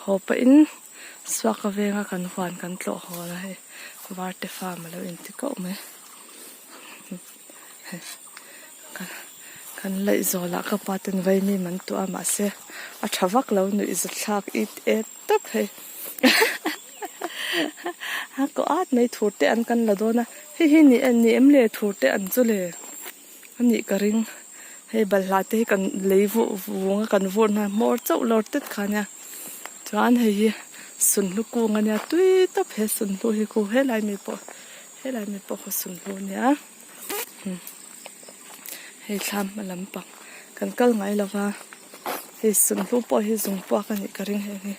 hopa in swaka venga kan huan kan tlo hola he warte farm lo in ti ko me kan lai zola ka paten vai mi man tu ama se a thawak lo nu is thak it et tak he ha ko at mai thurte an kan la dona hi ni an ni em le thurte an chu le ani ka ring hei balhla te kan leivu wunga kan vor na mor chau lor tet khania chuan hei sun lu ku ngania tui ta phe sun lu hi ku helai mi po kho sun lu nia hei thlam malam pa kan kal ngai lawa hei sun lu po hi zung po kan ni ka ring he ni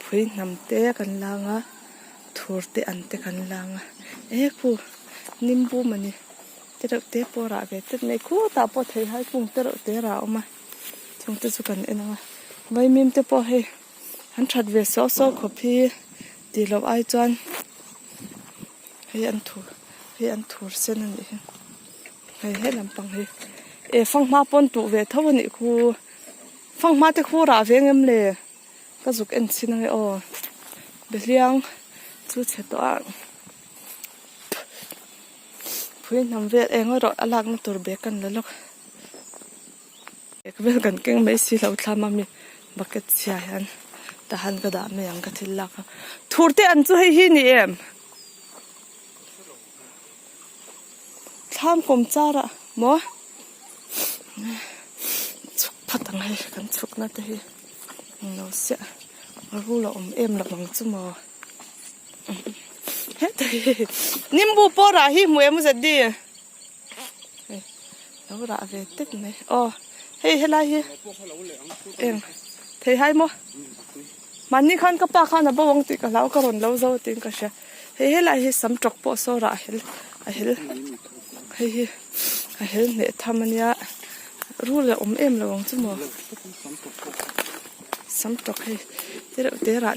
phui nam te kan langa thur te an te kan langa e ku nimbu mani terok te pora ve tet nei khu ta po thei hai kung terok te ra oma chung te chu kan enanga vai mim te po he han that ve so khopi ti lo ai chuan hei an thur sen ani hei lampang he e fangma pon tu ve thawani khu fangma te khu ra ve ngem le ka zuk en chinang e o beliang chu cheto a phui nam ve engoro alak na tur be kan lalok ekvel kan keng mai si lo thlama mi bucket sia han ta han ka da me yang ka thil lak thurte an chu hei hi ni em tham kom chara mo chuk phatang hai kan chuk na te hi no sia ru lo em la mang chu mo he te nimbu pora hi mu em za di lo ra ve tek ne o hei helai hi em thei hai mo mani khan ka pa khan ba wang ti ka lau ka ron lo zo tin ka sha hei helai hi sam tok po so ra hel hei ne thamania ru le em lo wang chu mo sam tok hei te ra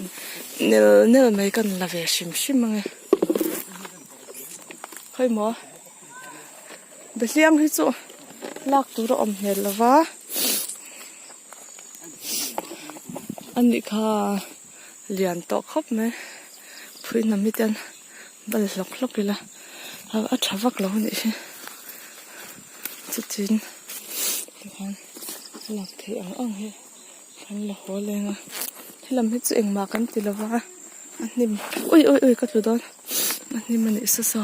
nel mai kan la ve shim mangai khoi mo beliang hi chu lak tu ro hel lawa ani kha lian to khop me phui na mi ten bal lok ila a thawak lo ni chu tin han lak the ang he han la ho lenga hilam hi chu engma kan ti lawa anim oi ka tu don anim mani so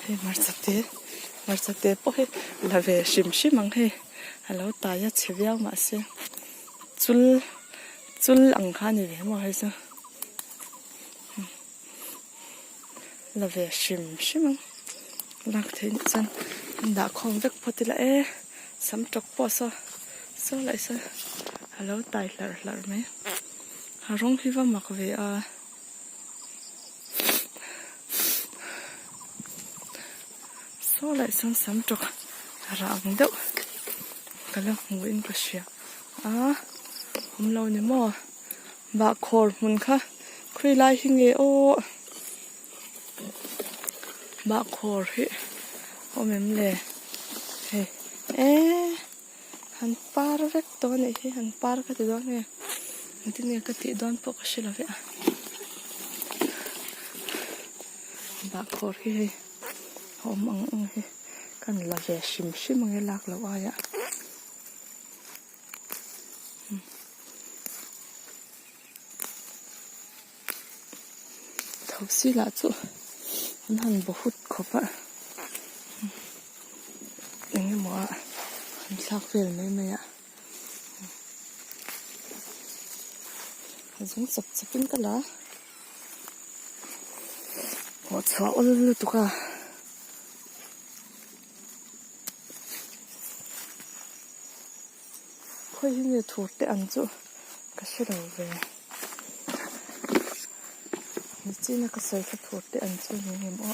hei marsate po he la ve shim ang he alo ta ya cheviao ma se chul ang kha ni ve mo he sa la ve shim ang lak thein chan da khong vek photila e sam tok po so lai sa alo tai lar me harong hi wa mak ve a so lại sam trọc rạng đậu cái là nguyện của xia hôm lâu nữa mà bà khổ mình khá khuy lại hình nghe ô bà khổ hi hôm em lệ hắn par vek to này hắn par cái thứ đó nè thì nè cái thứ đó bốc xí là vậy bà khổ hi hôm ăn kan la ve shim nge lak lo aya thau si la chu han bahut khopa nge mo han sak vel mai ya hazung sapin kala ho chwa ol tu ka khoi hi thurte an chu ka shiro ve ni china ka sai ka thurte an chu ni mo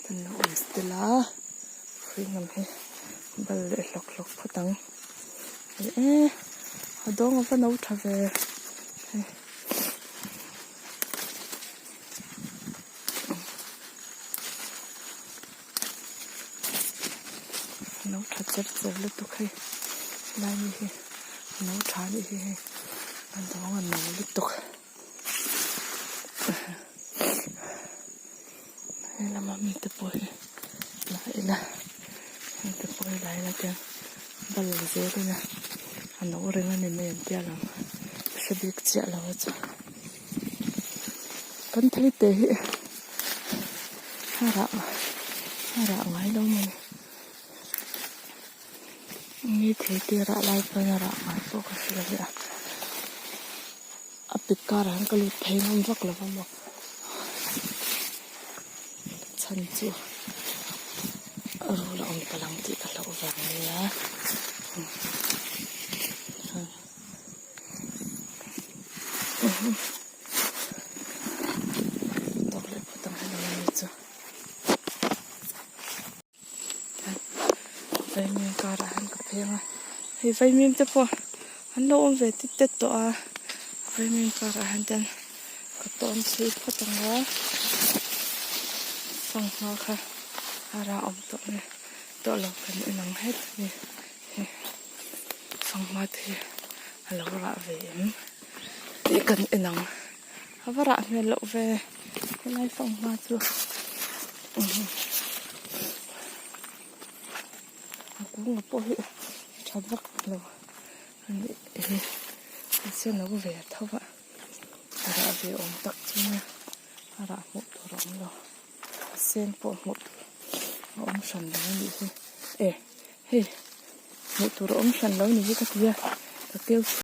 tan no stela khoi ngam he bal le lok phatang adong pa no thave nấu thật chất giờ lúc tục hay lai như thế nấu chả như thế ăn đó là nấu lúc tục đây là mà mình tập bồi lại là mình tập bồi lại là cái bal dễ thôi nè ăn nấu rồi nên mình tia làm sẽ biết chả là vậy con thấy tệ hà rạ ngay đâu mà như thế tia rạ lại phải rạ ngay phố cái gì vậy áp lực cả hàng cái lụt thấy không vắt là không chân chưa rồi là ông ta làm gì cả lâu vàng này đọc lại bộ tăng hành làm gì chứ vậy mình cả ra hàng cà phê mà thì vậy mình tiếp qua hắn lâu ông về tiếp tiếp tọa vậy mình cả ra hàng tên cái tón xí phát tăng hóa xong hoa kha ra ông tọa này tọa lâu cần nắng hết thì xong hoa thì lâu ra về thì cần nắng và ra về lộ về cái này xong hoa chưa cũng ngập bôi cho vắt rồi xem nó có vẻ thâu ạ ra về ổn tắc chứ nha ra một tổ rộng rồi xem bộ một ống sần đó như thế một tổ ống sần đó như thế cái kia tiêu